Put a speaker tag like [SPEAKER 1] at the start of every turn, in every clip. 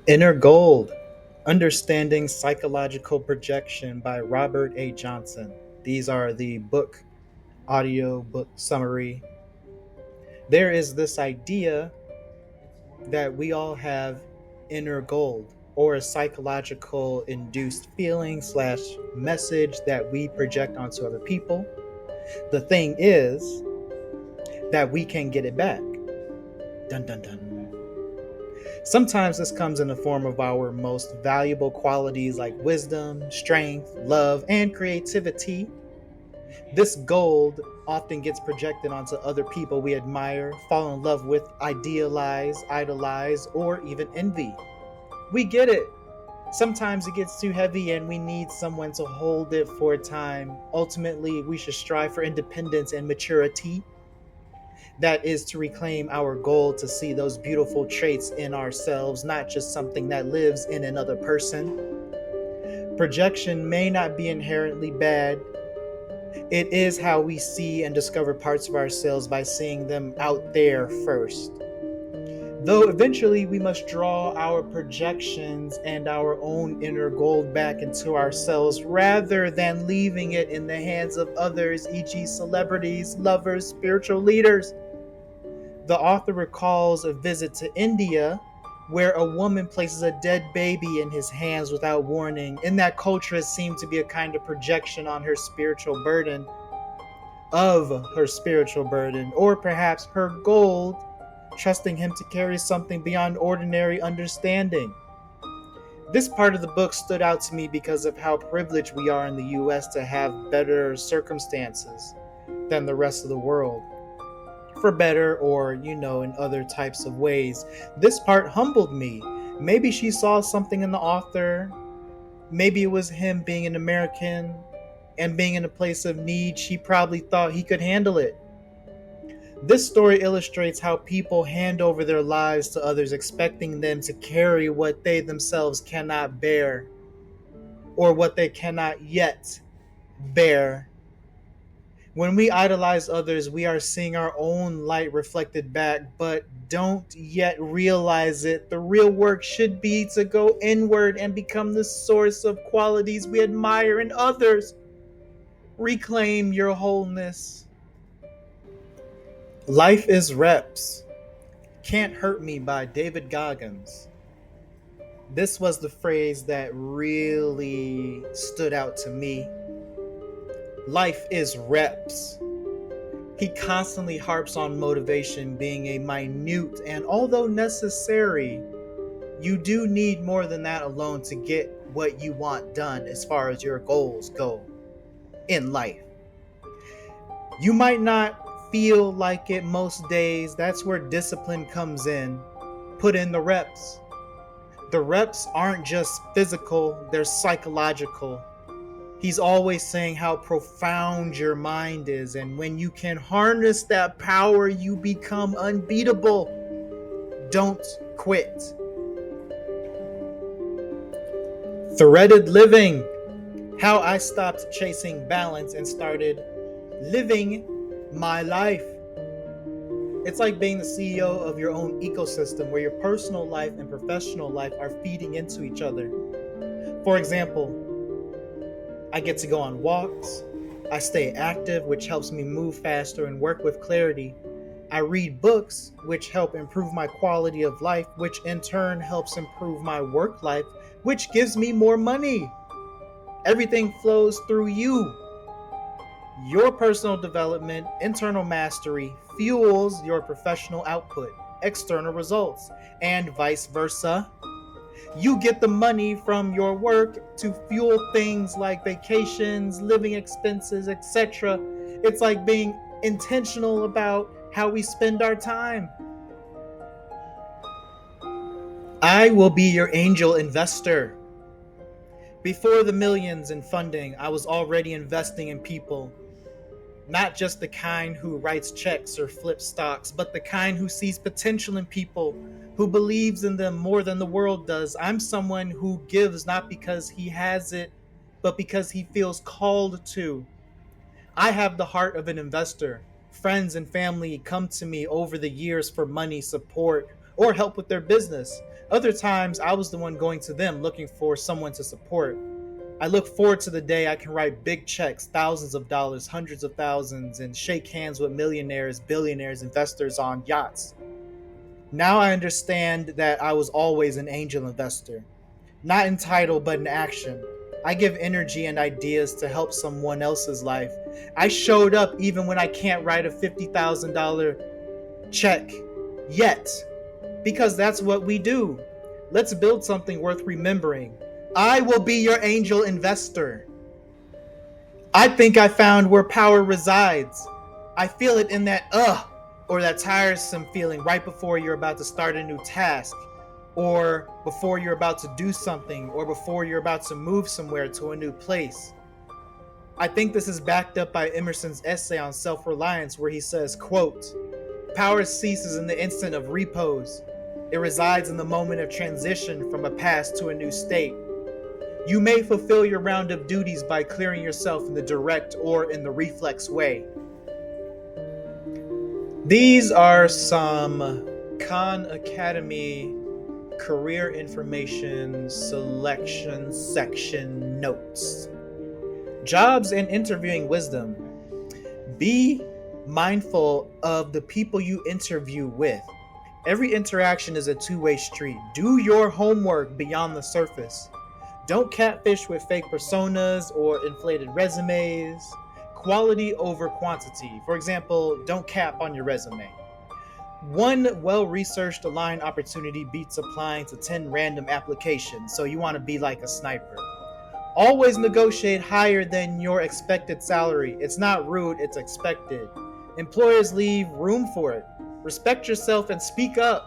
[SPEAKER 1] Inner Gold: Understanding Psychological Projection by Robert A. Johnson. These are the audio book summary. There is this idea that we all have inner gold, or a psychological induced feeling slash message that we project onto other people. The thing is that we can get it back. Dun dun dun. Sometimes this comes in the form of our most valuable qualities like wisdom, strength, love, and creativity. This gold often gets projected onto other people we admire, fall in love with, idealize, idolize, or even envy. We get it. Sometimes it gets too heavy and we need someone to hold it for a time. Ultimately, we should strive for independence and maturity. That is to reclaim our goal to see those beautiful traits in ourselves, not just something that lives in another person. Projection may not be inherently bad. It is how we see and discover parts of ourselves by seeing them out there first. Though eventually we must draw our projections and our own inner gold back into ourselves rather than leaving it in the hands of others, e.g., celebrities, lovers, spiritual leaders. The author recalls a visit to India where a woman places a dead baby in his hands without warning. In that culture, it seemed to be a kind of projection on her spiritual burden, or perhaps her gold, trusting him to carry something beyond ordinary understanding. This part of the book stood out to me because of how privileged we are in the US to have better circumstances than the rest of the world. For better or, in other types of ways. This part humbled me. Maybe she saw something in the author. Maybe it was him being an American and being in a place of need. She probably thought he could handle it. This story illustrates how people hand over their lives to others, expecting them to carry what they themselves cannot bear, or what they cannot yet bear. When we idolize others, we are seeing our own light reflected back, but don't yet realize it. The real work should be to go inward and become the source of qualities we admire in others. Reclaim your wholeness. Life is Reps. Can't Hurt Me by David Goggins. This was the phrase that really stood out to me. Life is reps. He constantly harps on motivation being a minute and, although necessary, you do need more than that alone to get what you want done as far as your goals go in life. You might not feel like it most days. That's where discipline comes in. Put in the reps. The reps aren't just physical, they're psychological. He's always saying how profound your mind is, and when you can harness that power, you become unbeatable. Don't quit. Threaded Living: How I Stopped Chasing Balance and Started Living My Life. It's like being the CEO of your own ecosystem where your personal life and professional life are feeding into each other. For example, I get to go on walks. I stay active, which helps me move faster and work with clarity. I read books, which help improve my quality of life, which in turn helps improve my work life, which gives me more money. Everything flows through you. Your personal development, internal mastery, fuels your professional output, external results, and vice versa. You get the money from your work to fuel things like vacations, living expenses, etc. It's like being intentional about how we spend our time. I will be your angel investor. Before the millions in funding, I was already investing in people. Not just the kind who writes checks or flips stocks, but the kind who sees potential in people, who believes in them more than the world does. I'm someone who gives not because he has it, but because he feels called to. I have the heart of an investor. Friends and family come to me over the years for money, support, or help with their business. Other times, I was the one going to them looking for someone to support. I look forward to the day I can write big checks, thousands of dollars, hundreds of thousands, and shake hands with millionaires, billionaires, investors on yachts. Now I understand that I was always an angel investor, not in title, but in action. I give energy and ideas to help someone else's life. I showed up even when I can't write a $50,000 check yet, because that's what we do. Let's build something worth remembering. I will be your angel investor. I think I found where power resides. I feel it in that or that tiresome feeling right before you're about to start a new task, or before you're about to do something, or before you're about to move somewhere to a new place. I think this is backed up by Emerson's essay on self-reliance, where he says, quote, "Power ceases in the instant of repose. It resides in the moment of transition from a past to a new state. You may fulfill your round of duties by clearing yourself in the direct or in the reflex way." These are some Khan Academy career information selection section notes. Jobs and interviewing wisdom. Be mindful of the people you interview with. Every interaction is a two-way street. Do your homework beyond the surface. Don't catfish with fake personas or inflated resumes. Quality over quantity. For example, don't cap on your resume. One well-researched aligned opportunity beats applying to 10 random applications, so you want to be like a sniper. Always negotiate higher than your expected salary. It's not rude, it's expected. Employers leave room for it. Respect yourself and speak up.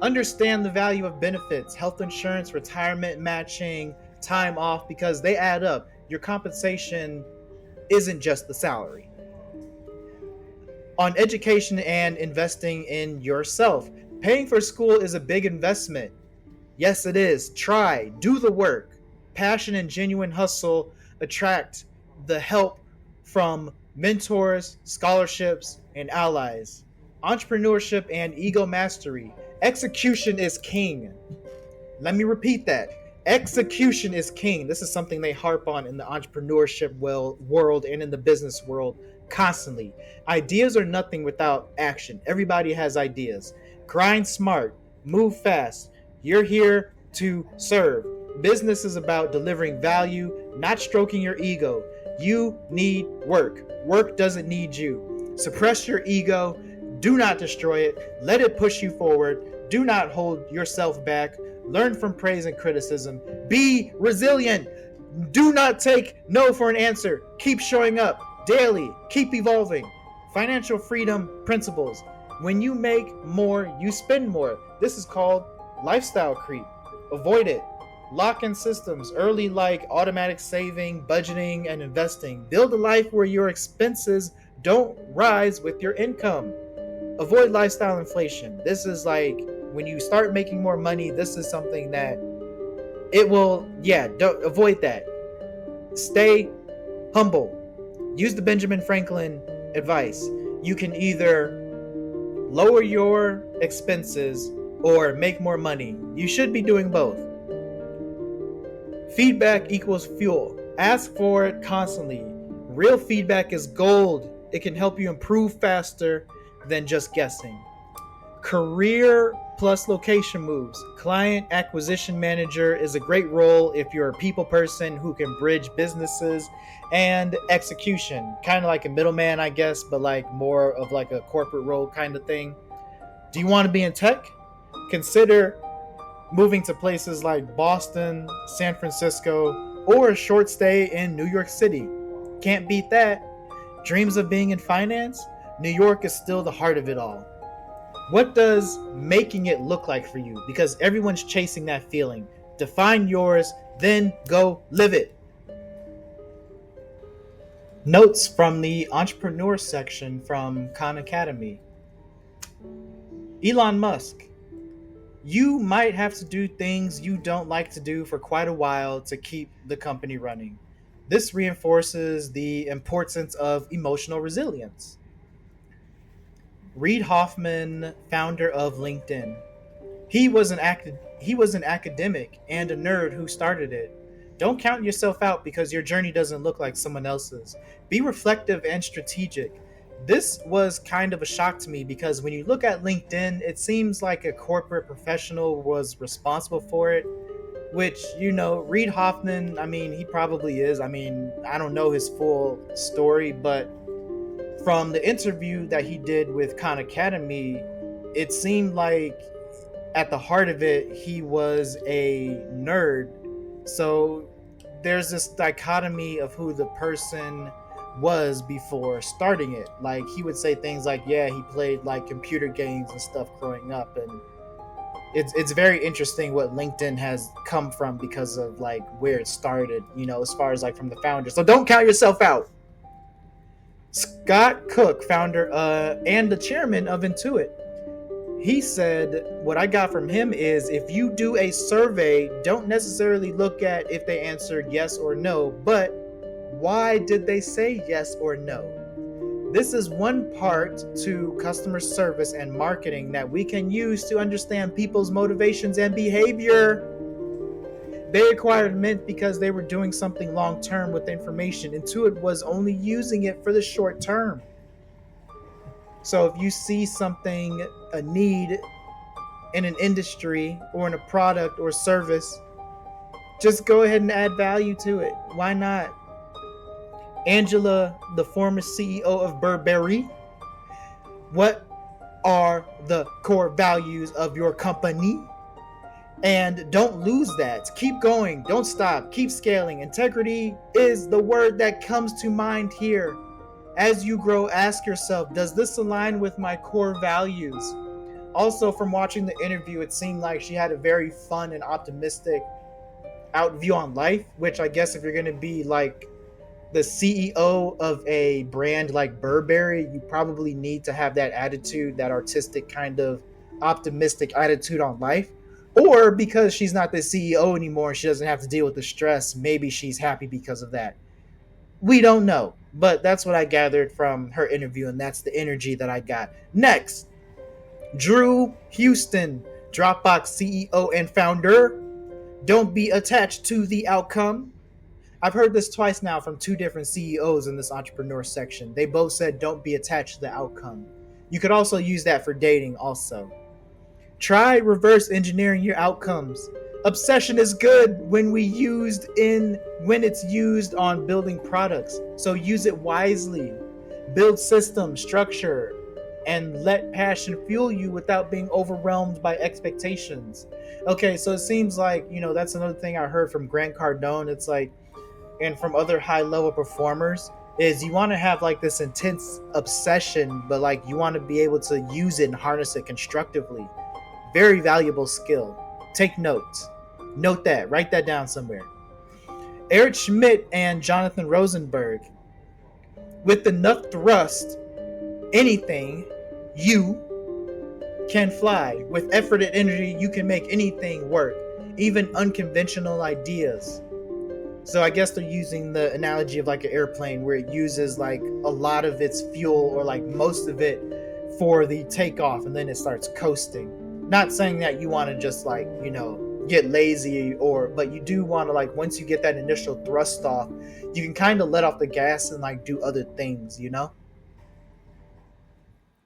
[SPEAKER 1] Understand the value of benefits, health insurance, retirement matching, time off, because they add up. Your compensation isn't just the salary. On education and investing in yourself. Paying for school is a big investment. Yes, it is. Try, do the work. Passion and genuine hustle attract the help from mentors, scholarships, and allies. Entrepreneurship and ego mastery. Execution is king. Let me repeat that. Execution is king. This is something they harp on in the entrepreneurship world and in the business world constantly. Ideas are nothing without action. Everybody has ideas. Grind smart, move fast. You're here to serve. Business is about delivering value, not stroking your ego. You need work. Work doesn't need you. Suppress your ego. Do not destroy it. Let it push you forward. Do not hold yourself back. Learn from praise and criticism. Be resilient. Do not take no for an answer. Keep showing up daily. Keep evolving. Financial freedom principles. When you make more, you spend more. This is called lifestyle creep. Avoid it. Lock-in systems early, like automatic saving, budgeting, and investing. Build a life where your expenses don't rise with your income. Avoid lifestyle inflation. This is like when you start making more money, this is something that it will, don't avoid that. Stay humble. Use the Benjamin Franklin advice. You can either lower your expenses or make more money. You should be doing both. Feedback equals fuel. Ask for it constantly. Real feedback is gold. It can help you improve faster than just guessing. Career plus location moves. Client acquisition manager is a great role if you're a people person who can bridge businesses and execution. Kind of like a middleman, I guess, but like more of like a corporate role kind of thing. Do you want to be in tech? Consider moving to places like Boston, San Francisco, or a short stay in New York City. Can't beat that. Dreams of being in finance? New York is still the heart of it all. What does making it look like for you? Because everyone's chasing that feeling. Define yours, then go live it. Notes from the entrepreneur section from Khan Academy. Elon Musk. You might have to do things you don't like to do for quite a while to keep the company running. This reinforces the importance of emotional resilience. Reid Hoffman, founder of LinkedIn. He was an academic and a nerd who started it. Don't count yourself out because your journey doesn't look like someone else's. Be reflective and strategic. This was kind of a shock to me because when you look at LinkedIn, it seems like a corporate professional was responsible for it, which, Reid Hoffman, I mean, he probably is. I mean, I don't know his full story, but from the interview that he did with Khan Academy, it seemed like at the heart of it, he was a nerd. So there's this dichotomy of who the person was before starting it. Like, he would say things like, yeah, he played like computer games and stuff growing up, and it's very interesting what LinkedIn has come from because of like where it started, as far as like from the founder. So don't count yourself out. Scott Cook, founder and the chairman of Intuit, he said, what I got from him is, if you do a survey, don't necessarily look at if they answered yes or no, but why did they say yes or no? This is one part to customer service and marketing that we can use to understand people's motivations and behavior. They acquired Mint because they were doing something long term with the information. Intuit was only using it for the short term. So if you see something, a need in an industry or in a product or service, just go ahead and add value to it. Why not? Angela, the former CEO of Burberry, what are the core values of your company? And don't lose that. Keep going. Don't stop. Keep scaling. Integrity is the word that comes to mind here. As you grow, ask yourself, does this align with my core values? Also, from watching the interview, it seemed like she had a very fun and optimistic outview on life, which I guess if you're going to be like the CEO of a brand like Burberry, you probably need to have that attitude, that artistic kind of optimistic attitude on life. Or because she's not the CEO anymore and she doesn't have to deal with the stress, maybe she's happy because of that. We don't know, but that's what I gathered from her interview, and that's the energy that I got. Next, Drew Houston, Dropbox CEO and founder. Don't be attached to the outcome. I've heard this twice now from two different CEOs in this entrepreneur section. They both said don't be attached to the outcome. You could also use that for dating also. Try reverse engineering your outcomes. Obsession is good when it's used on building products. So use it wisely. Build system, structure, and let passion fuel you without being overwhelmed by expectations. Okay, so it seems like, that's another thing I heard from Grant Cardone. It's like, and from other high level performers, is you want to have like this intense obsession, but like you want to be able to use it and harness it constructively. Very valuable skill. Take notes. Note that. Write that down somewhere. Eric Schmidt and Jonathan Rosenberg. With enough thrust, anything, you can fly. With effort and energy, you can make anything work, even unconventional ideas. So I guess they're using the analogy of like an airplane where it uses like a lot of its fuel or like most of it for the takeoff, and then it starts coasting. Not saying that you want to just like, get lazy, but you do want to like, once you get that initial thrust off, you can kind of let off the gas and like do other things,